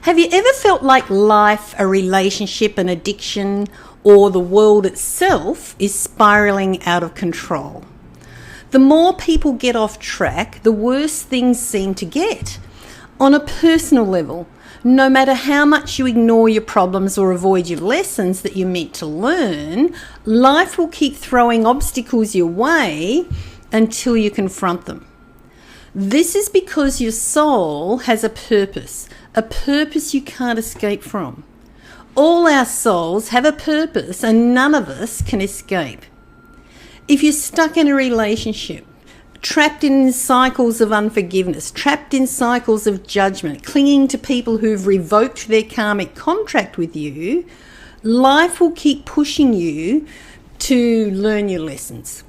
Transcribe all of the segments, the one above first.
Have you ever felt like life, a relationship, an addiction, or the world itself is spiraling out of control? The more people get off track, the worse things seem to get. On a personal level, no matter how much you ignore your problems or avoid your lessons that you're meant to learn, life will keep throwing obstacles your way until you confront them. This is because your soul has a purpose you can't escape from. All our souls have a purpose and none of us can escape. If you're stuck in a relationship, trapped in cycles of unforgiveness, trapped in cycles of judgment, clinging to people who've revoked their karmic contract with you, life will keep pushing you to learn your lessons.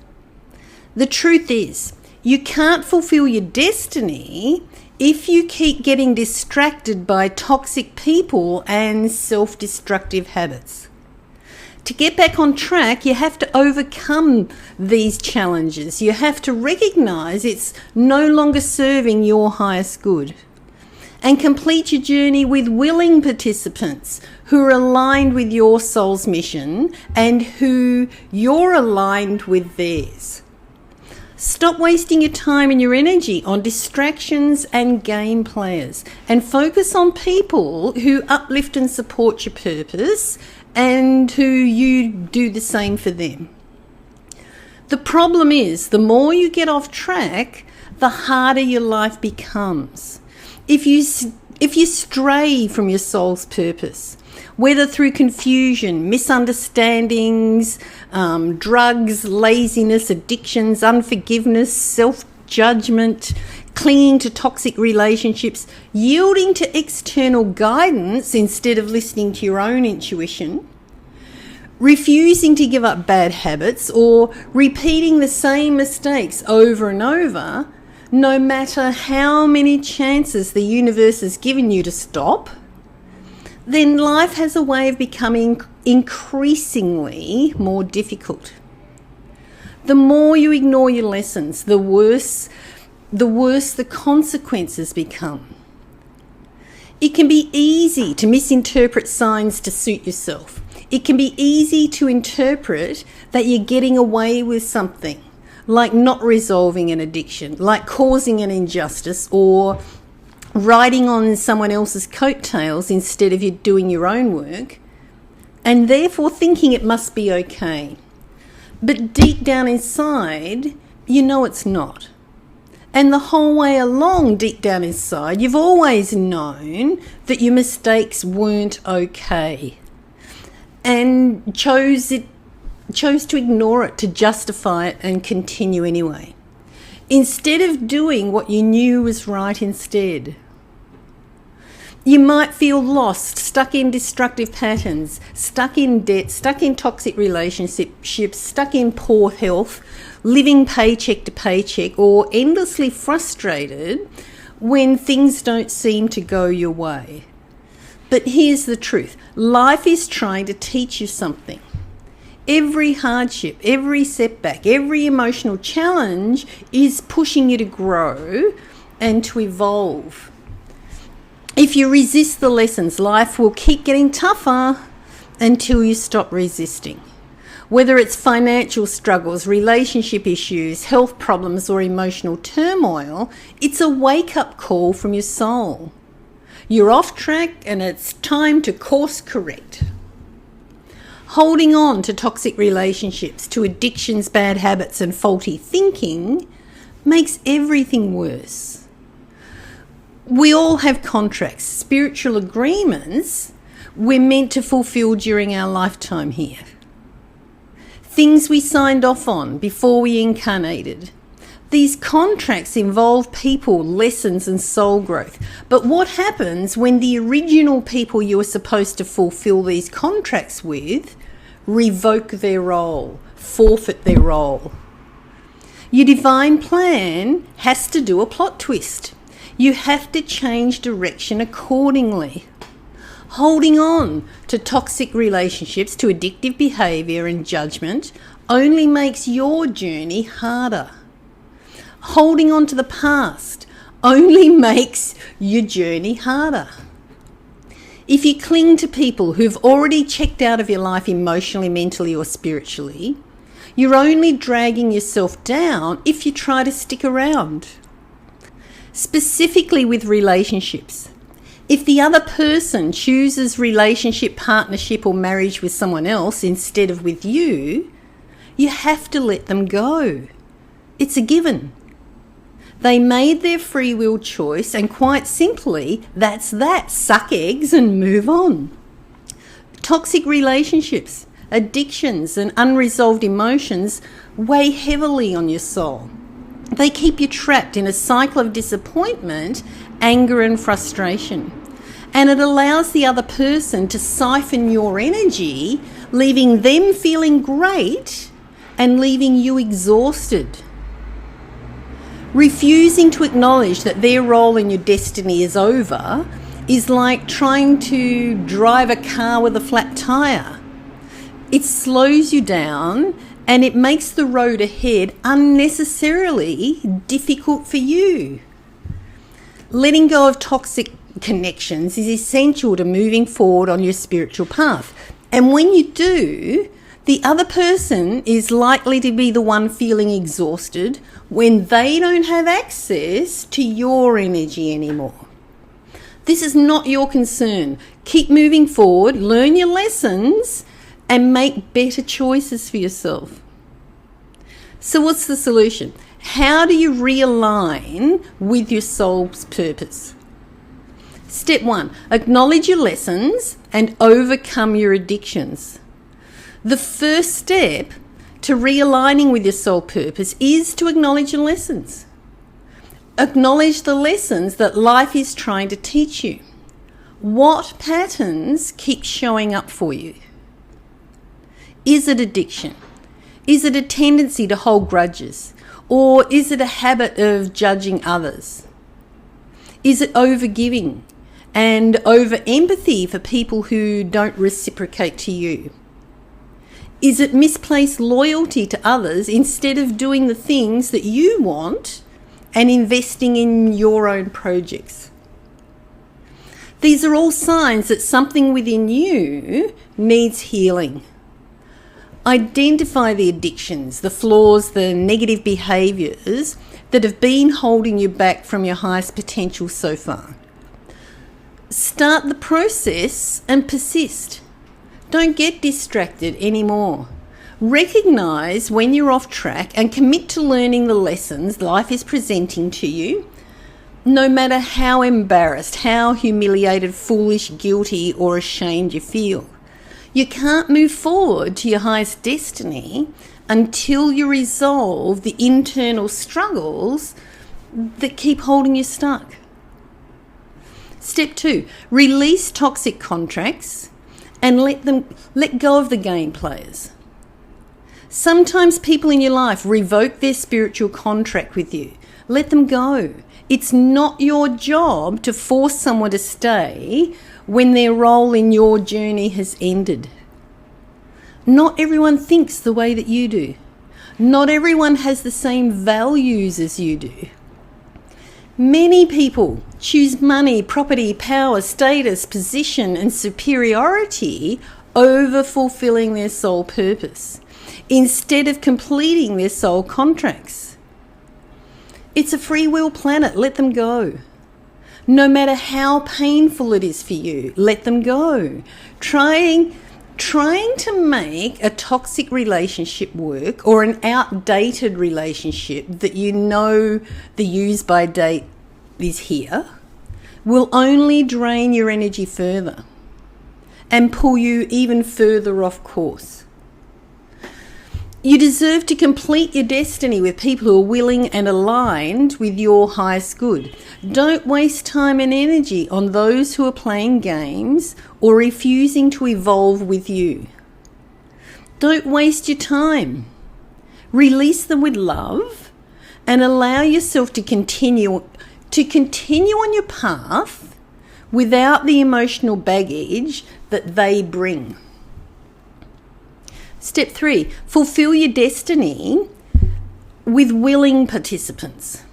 The truth is, you can't fulfill your destiny if you keep getting distracted by toxic people and self-destructive habits. To get back on track, you have to overcome these challenges. You have to recognize it's no longer serving your highest good and complete your journey with willing participants who are aligned with your soul's mission and who you're aligned with theirs. Stop wasting your time and your energy on distractions and game players and focus on people who uplift and support your purpose and who you do the same for them. The problem is, the more you get off track, the harder your life becomes. If you stray from your soul's purpose, whether through confusion, misunderstandings, drugs, laziness, addictions, unforgiveness, self-judgment, clinging to toxic relationships, yielding to external guidance instead of listening to your own intuition, refusing to give up bad habits, or repeating the same mistakes over and over, no matter how many chances the universe has given you to stop, then life has a way of becoming increasingly more difficult. The more you ignore your lessons, the worse the consequences become. It can be easy to misinterpret signs to suit yourself. It can be easy to interpret that you're getting away with something, like not resolving an addiction, like causing an injustice, or riding on someone else's coattails instead of you doing your own work, and therefore thinking it must be okay. But deep down inside, you know it's not. And the whole way along, deep down inside, you've always known that your mistakes weren't okay and chose to ignore it, to justify it and continue anyway, instead of doing what you knew was right instead. You might feel lost, stuck in destructive patterns, stuck in debt, stuck in toxic relationships, stuck in poor health, living paycheck to paycheck, or endlessly frustrated when things don't seem to go your way. But here's the truth. Life is trying to teach you something. Every hardship, every setback, every emotional challenge is pushing you to grow and to evolve. If you resist the lessons, life will keep getting tougher until you stop resisting. Whether it's financial struggles, relationship issues, health problems, or emotional turmoil, it's a wake-up call from your soul. You're off track and it's time to course correct. Holding on to toxic relationships, to addictions, bad habits, and faulty thinking makes everything worse. We all have contracts, spiritual agreements we're meant to fulfill during our lifetime here. Things we signed off on before we incarnated. These contracts involve people, lessons, and soul growth. But what happens when the original people you were supposed to fulfill these contracts with revoke their role, forfeit their role? Your divine plan has to do a plot twist. You have to change direction accordingly. Holding on to toxic relationships, to addictive behaviour and judgment only makes your journey harder. Holding on to the past only makes your journey harder. If you cling to people who've already checked out of your life emotionally, mentally, or spiritually, you're only dragging yourself down if you try to stick around. Specifically with relationships, if the other person chooses relationship, partnership, or marriage with someone else instead of with you, you have to let them go. It's a given. They made their free will choice, and quite simply, that's that. Suck eggs and move on. Toxic relationships, addictions, and unresolved emotions weigh heavily on your soul. They keep you trapped in a cycle of disappointment, anger, and frustration. And it allows the other person to siphon your energy, leaving them feeling great and leaving you exhausted. Refusing to acknowledge that their role in your destiny is over is like trying to drive a car with a flat tire. It slows you down and it makes the road ahead unnecessarily difficult for you. Letting go of toxic connections is essential to moving forward on your spiritual path. And when you do, the other person is likely to be the one feeling exhausted when they don't have access to your energy anymore. This is not your concern. Keep moving forward, learn your lessons, and make better choices for yourself. So what's the solution? How do you realign with your soul's purpose? Step 1, acknowledge your lessons and overcome your addictions. The first step to realigning with your soul purpose is to acknowledge your lessons. Acknowledge the lessons that life is trying to teach you. What patterns keep showing up for you? Is it addiction? Is it a tendency to hold grudges? Or is it a habit of judging others? Is it overgiving and over empathy for people who don't reciprocate to you? Is it misplaced loyalty to others instead of doing the things that you want and investing in your own projects? These are all signs that something within you needs healing. Identify the addictions, the flaws, the negative behaviours that have been holding you back from your highest potential so far. Start the process and persist. Don't get distracted anymore. Recognise when you're off track and commit to learning the lessons life is presenting to you, no matter how embarrassed, how humiliated, foolish, guilty, or ashamed you feel. You can't move forward to your highest destiny until you resolve the internal struggles that keep holding you stuck. Step 2, release toxic contracts and let go of the game players. Sometimes people in your life revoke their spiritual contract with you. Let them go. It's not your job to force someone to stay when their role in your journey has ended. Not everyone thinks the way that you do. Not everyone has the same values as you do. Many people choose money, property, power, status, position, and superiority over fulfilling their soul purpose, instead of completing their soul contracts. It's a free will planet. Let them go. No matter how painful it is for you, let them go. Trying to make a toxic relationship work, or an outdated relationship that you know the use by date is here, will only drain your energy further and pull you even further off course. You deserve to complete your destiny with people who are willing and aligned with your highest good. Don't waste time and energy on those who are playing games or refusing to evolve with you. Don't waste your time. Release them with love and allow yourself to continue on your path without the emotional baggage that they bring. Step 3, fulfill your destiny with willing participants.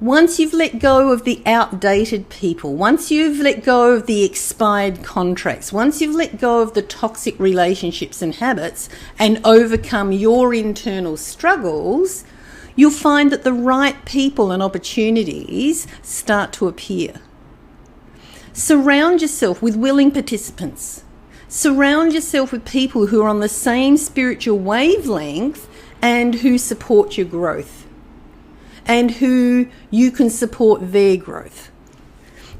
Once you've let go of the outdated people, once you've let go of the expired contracts, once you've let go of the toxic relationships and habits and overcome your internal struggles, you'll find that the right people and opportunities start to appear. Surround yourself with willing participants. Surround yourself with people who are on the same spiritual wavelength and who support your growth and who you can support their growth.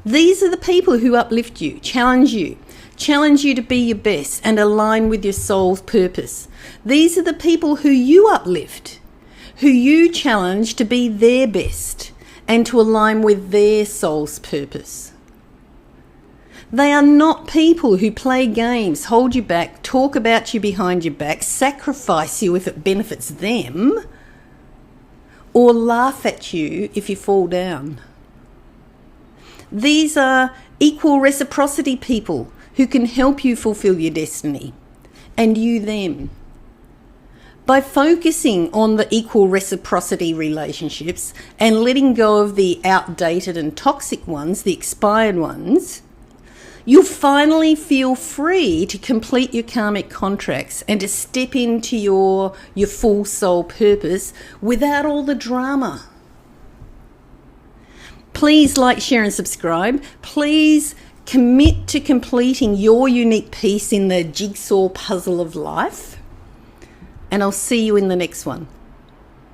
These are the people who uplift you, challenge you to be your best and align with your soul's purpose. These are the people who you uplift, who you challenge to be their best and to align with their soul's purpose. They are not people who play games, hold you back, talk about you behind your back, sacrifice you if it benefits them, or laugh at you if you fall down. These are equal reciprocity people who can help you fulfill your destiny, and you them. By focusing on the equal reciprocity relationships and letting go of the outdated and toxic ones, the expired ones, you'll finally feel free to complete your karmic contracts and to step into your full soul purpose without all the drama. Please like, share and subscribe. Please commit to completing your unique piece in the jigsaw puzzle of life. And I'll see you in the next one.